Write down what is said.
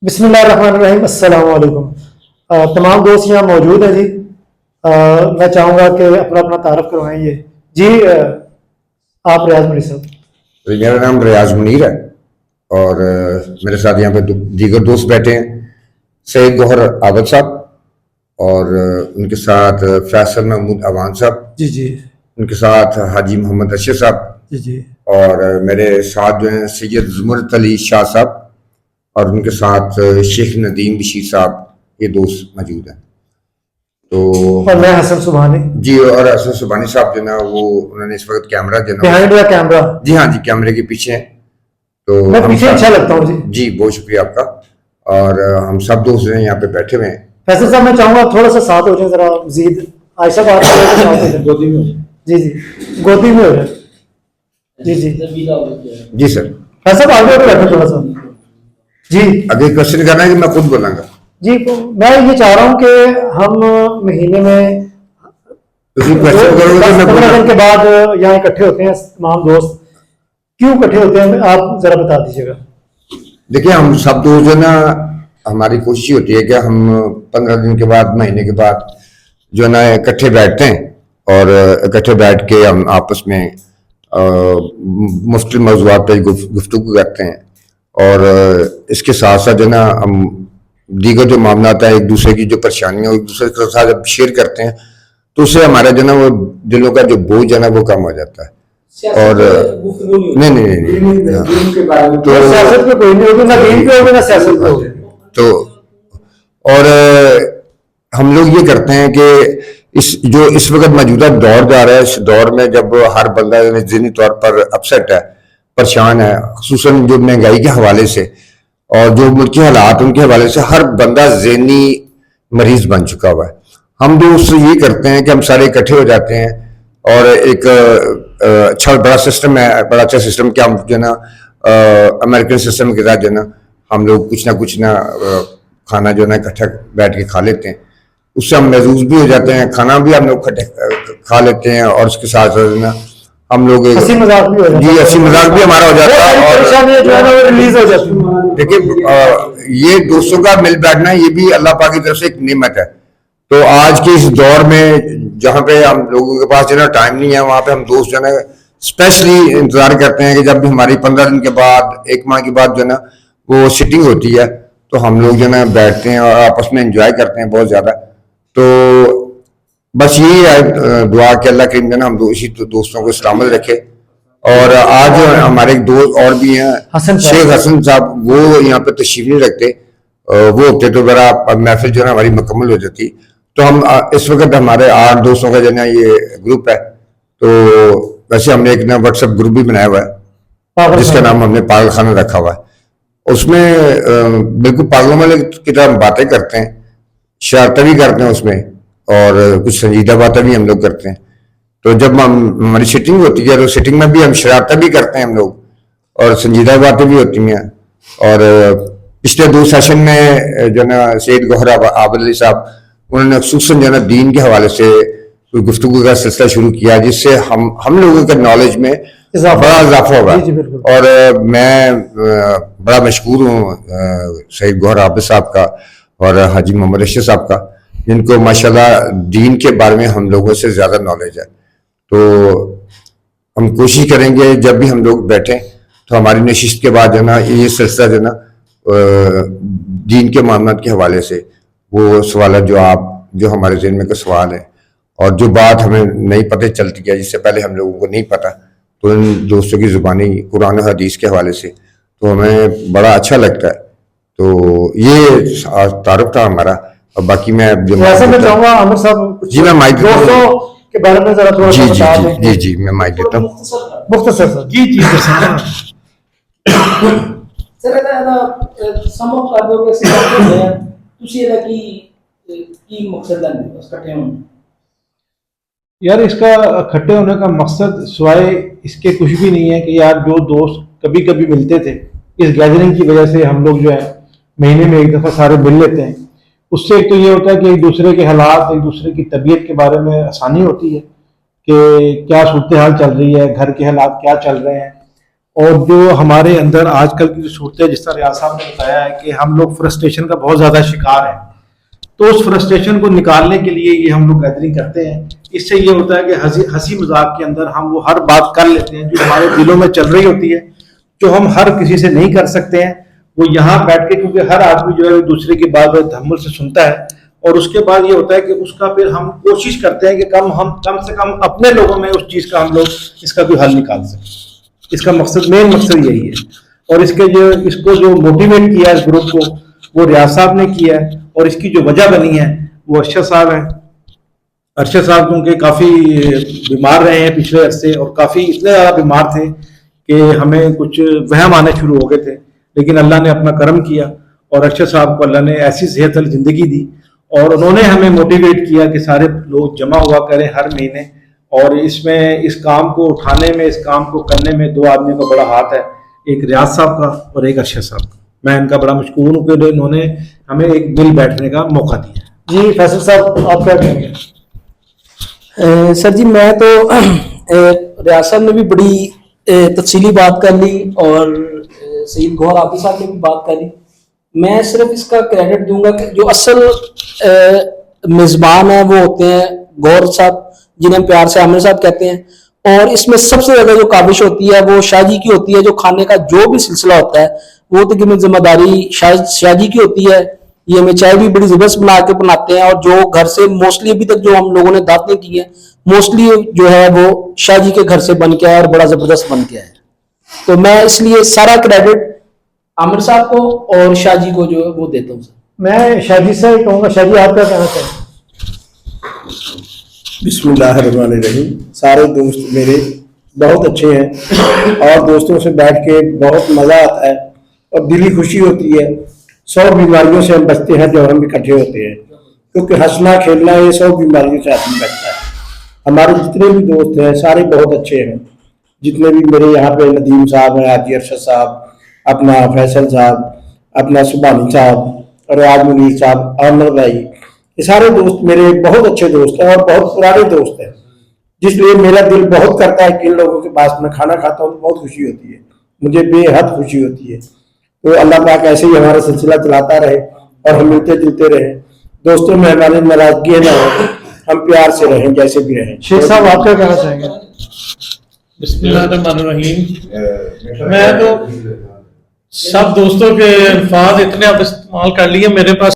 बिस्मिल्लाहिर्रहमानिर्रहीम अस्सलाम वालेकुम। तमाम दोस्त यहाँ मौजूद हैं जी। मैं चाहूँगा कि अपना अपना तारफ़ करवाएंगे जी। आप रियाज मनी साहब। तो मेरा नाम रियाज मुनीर है और मेरे साथ यहाँ पे दीगर दोस्त बैठे हैं, सईद गौहर आबद साहब और उनके साथ फैसल महमूद अवान साहब जी जी, उनके साथ हाजी मोहम्मद अशर साहब जी जी, और मेरे साथ जो हैं सैयद ज़ुमरत अली शाह साहब और उनके साथ शेख नदीम बशीर साहब, ये दोस्त मौजूद हैं। तो और मैं हसन सुबहानी जी, और हसन सुबहानी साहब जो ना वो उन्होंने इस वक्त कैमरा जो ना बिहाइंड द कैमरा। जी हाँ जी, कैमरे के पीछे हैं। तो मैं पीछे अच्छा लगता हूँ जी। जी, बहुत शुक्रिया आपका। और हम सब दोस्त जो हैं यहाँ पे बैठे हुए हैं। फैसल साहब, मैं चाहूँगा थोड़ा सा साथ हो जाए, जरा मजीद आयशा बात गोदी में जी जी, गोदी में हो जाए जी जी जी सर, फैसल साहब आगे बैठे थोड़ा सा जी। अगर क्वेश्चन करना है कि मैं खुद बोलूँगा जी, मैं ये चाह रहा हूँ कि हम महीने में क्वेश्चन करोगे तो मैं 15 दिन के बाद यहाँ इकट्ठे होते हैं तमाम दोस्त। क्यों इकट्ठे होते हैं आप जरा बता दीजिएगा। देखिए, हम सब दोस्त जो ना, हमारी कोशिश होती है कि हम 15 दिन के बाद, महीने के बाद जो ना इकट्ठे बैठते हैं और इकट्ठे बैठ के हम आपस में मुख्तलिफ मौज़ूआत पर गुफ्तगू करते हैं और इसके साथ साथ जो ना हम दीगर जो मामलात है, एक दूसरे की जो परेशानियाँ एक दूसरे के साथ जब शेयर करते हैं तो उससे हमारा जो ना वो दिलों का जो बोझ है ना वो कम हो जाता है। और नहीं नहीं नहीं, तो सियासत पे कोई नहीं होगी, ना दीन पे होगी ना सियासत पे होगी। तो और हम लोग ये करते हैं कि इस वक्त मौजूदा दौर जा रहा है, इस दौर में जब हर बंदा ज़हनी तौर पर अपसेट है, परेशान है, खुसूसन जो महंगाई के हवाले से और जो मुल्की हालात उनके हवाले से हर बंदा ज़हनी मरीज बन चुका हुआ है। हम दोस्त ये करते हैं कि हम सारे इकट्ठे हो जाते हैं और एक अच्छा बड़ा सिस्टम है, बड़ा अच्छा सिस्टम क्या हम जो ना अमेरिकन सिस्टम के साथ जो ना हम लोग कुछ ना खाना जो ना इकट्ठा बैठ के खा लेते हैं। उससे हम महसूस भी हो जाते हैं, खाना भी हम लोग खा लेते हैं और उसके साथ साथ ना हम लोग हंसी मजाक भी हो जाता है। जी, हंसी मजाक भी हमारा हो जाता है और जो है ना वो रिलीज हो जाती है। देखिए, ये दोस्तों का मिल बैठना ये भी अल्लाह पाक की तरफ से एक नेमत है। तो आज के इस दौर में जहाँ पे हम लोगों के पास जो ना टाइम नहीं है, वहाँ पे हम दोस्त जो है स्पेशली इंतजार करते हैं कि जब भी हमारी 15 दिन के बाद, एक माह के बाद जो ना वो सिटिंग होती है तो हम लोग जो ना बैठते हैं और आपस में एंजॉय करते हैं बहुत ज़्यादा। तो बस यही है दुआ के अल्लाह करीम जो ना हम इसी दोस्तों को सलामत रखे। और आज हमारे एक दोस्त और भी हैं, शेख हसन साहब, वो यहाँ पे तशरीफ नहीं रखते, वो होते तो ज़रा महफिल जो है हमारी मुकम्मल हो जाती। तो हम इस वक्त हमारे 8 दोस्तों का जो है ये ग्रुप है। तो वैसे हमने एक ना व्हाट्सएप ग्रुप भी बनाया हुआ है जिसका नाम हमने पागल खाना रखा हुआ है। उसमें बिल्कुल पागलों वाले की तरह बातें करते हैं, शरारतें भी करते हैं उसमें और कुछ संजीदा बातें भी हम लोग करते हैं। तो जब हमारी सिटिंग होती है तो सिटिंग में भी हम शरारतें भी करते हैं हम लोग और संजीदा बातें भी होती हैं। और पिछले 2 सेशन में जो ना सैयद गौहर आबद अली साहब, उन्होंने खुसूसन जो ना दीन के हवाले से कोई गुफ्तगू का सिलसिला शुरू किया जिससे हम लोगों के नॉलेज में बड़ा इजाफा होगा। और मैं बड़ा मशहूर हूँ सैयद गौहर आबद साहब का और हाजी मोहम्मद अशर साहब का, जिनको माशाल्लाह दीन के बारे में हम लोगों से ज़्यादा नॉलेज है। तो हम कोशिश करेंगे जब भी हम लोग बैठें तो हमारी नशिस्त के बाद जो ना ये सिलसिला जो ना दीन के मामलात के हवाले से वो सवाल जो हमारे ज़हन में का सवाल है और जो बात हमें नहीं पता चलती है, जिससे पहले हम लोगों को नहीं पता, तो इन दोस्तों की ज़ुबानी कुरान और हदीस के हवाले से तो हमें बड़ा अच्छा लगता है। तो ये तारुफ था हमारा। और बाकी मैं चाहूँगा आमिर साहब जी, मैं माइक दोस्तों के बारे में जरा थोड़ा जी जी जी जी मैं माइक देता हूँ। मुख्तसर सर जी जी ਸਰ ਇਹਦਾ ਸਮ ਆਫ ਕਰ ਦੋਗੇ ਅਸੀਂ ਕਰਦੇ ਹਾਂ, ਤੁਸੀਂ ਇਹਦਾ ਕੀ मकसद है इकट्ठे होने? यार, इसका इकट्ठे होने का मकसद सिवाय इसके कुछ भी नहीं है कि यार जो दोस्त कभी कभी मिलते थे, इस गैदरिंग की वजह से हम लोग जो है महीने में एक दफ़ा सारे मिल लेते हैं। उससे एक तो ये होता है कि एक दूसरे के हालात, एक दूसरे की तबीयत के बारे में आसानी होती है कि क्या सूरत हाल चल रही है, घर के हालात क्या चल रहे हैं, और जो हमारे अंदर आजकल की जो सूरत है, जिस तरह रियाज साहब ने बताया है कि हम लोग फ्रस्ट्रेशन का बहुत ज़्यादा शिकार हैं, तो उस फ्रस्ट्रेशन को निकालने के लिए ये हम लोग गैदरिंग करते हैं। इससे ये होता है कि हंसी मजाक के अंदर हम वो हर बात कर लेते हैं जो हमारे दिलों में चल रही होती है, जो हम हर किसी से नहीं कर सकते हैं, वो यहाँ बैठ के, क्योंकि हर आदमी जो है दूसरे की बात तहम्मुल से सुनता है, और उसके बाद ये होता है कि उसका फिर हम कोशिश करते हैं कि कम से कम अपने लोगों में उस चीज़ का हम लोग इसका कोई हल निकाल सकें। इसका मेन मकसद यही है। और इसको जो मोटिवेट किया इस ग्रुप को, वो रियाज साहब ने किया है, और इसकी जो वजह बनी है वो अरशद साहब है। अरशद साहब क्योंकि काफ़ी बीमार रहे हैं पिछले अरसे, और काफ़ी इतने ज़्यादा बीमार थे कि हमें कुछ वहम आने शुरू हो गए थे, लेकिन अल्लाह ने अपना करम किया और अरशद साहब को अल्लाह ने ऐसी सेहत वाली ज़िंदगी दी, और उन्होंने हमें मोटिवेट किया कि सारे लोग जमा हुआ करें हर महीने, और इसमें इस काम को उठाने में, इस काम को करने में दो आदमियों का बड़ा हाथ है, एक रियाज साहब का और एक अरशद साहब का। मैं इनका बड़ा मशकूर हूँ कि इन्होंने हमें एक मिल बैठने का मौका दिया। जी फैसल साहब, आप क्या कहेंगे? सर जी, मैं तो रियाज साहब ने भी बड़ी तफसीली बात कर ली, और सईद गौहर आबी साहब ने भी बात कर ली। मैं सिर्फ इसका क्रेडिट दूंगा कि जो असल मेजबान है वो होते हैं गौहर साहब, जिन्हें प्यार से आमिर साहब कहते हैं, और इसमें सबसे ज्यादा जो काबिश होती है वो शाहजी की होती है। जो खाने का जो भी सिलसिला होता है वो तकरीबन जिम्मेदारी शाहजी की होती है। ये हमें चाय भी बड़ी जबरदस्त बना के बनाते हैं, और जो घर से मोस्टली अभी तक जो हम लोगों ने दावतें की हैं, मोस्टली जो है वो शाहजी के घर से बन के आया और बड़ा जबरदस्त बन के आया। तो मैं इसलिए सारा क्रेडिट आमिर साहब को और शाहजी को जो है वो देता हूँ। मैं शाहजी से कहूँगा, शाहजी आप क्या कहना चाहेंगे? बिस्मिल्लाहिर्रहमानिर्रहीम। सारे दोस्त मेरे बहुत अच्छे हैं, और दोस्तों से बैठ के बहुत मज़ा आता है और दिली खुशी होती है। 100 बीमारियों से हम बचते हैं जब हम इकट्ठे होते हैं, क्योंकि हंसना खेलना ये 100 बीमारियों से आदमी बचता है। हमारे जितने भी दोस्त हैं सारे बहुत अच्छे हैं, जितने भी मेरे यहाँ पे नदीम साहब हैं, हाजी अरशद साहब, अपना फैसल साहब, अपना सुबानी साहब, रियाज मुनीर साहब, आमर भाई, ये सारे दोस्त मेरे बहुत अच्छे दोस्त हैं और बहुत पुराने दोस्त हैं, जिसलिए मेरा दिल बहुत करता है कि इन लोगों के पास मैं खाना खाता हूँ तो बहुत खुशी होती है, मुझे बेहद खुशी होती है। तो अल्लाह पाक ऐसे ही हमारा सिलसिला चलाता रहे और हम मिलते जुलते रहें, दोस्तों में हमारी नाराजगी ना हो, हम प्यार से रहें जैसे भी रहें। शेख साहब आप क्या कहना चाहेंगे? बिस्मिल्लाहिर्रहमानिर्रहीम। मैं तो सब दोस्तों के अल्फाज इतने अब इस्तेमाल कर लिए, मेरे पास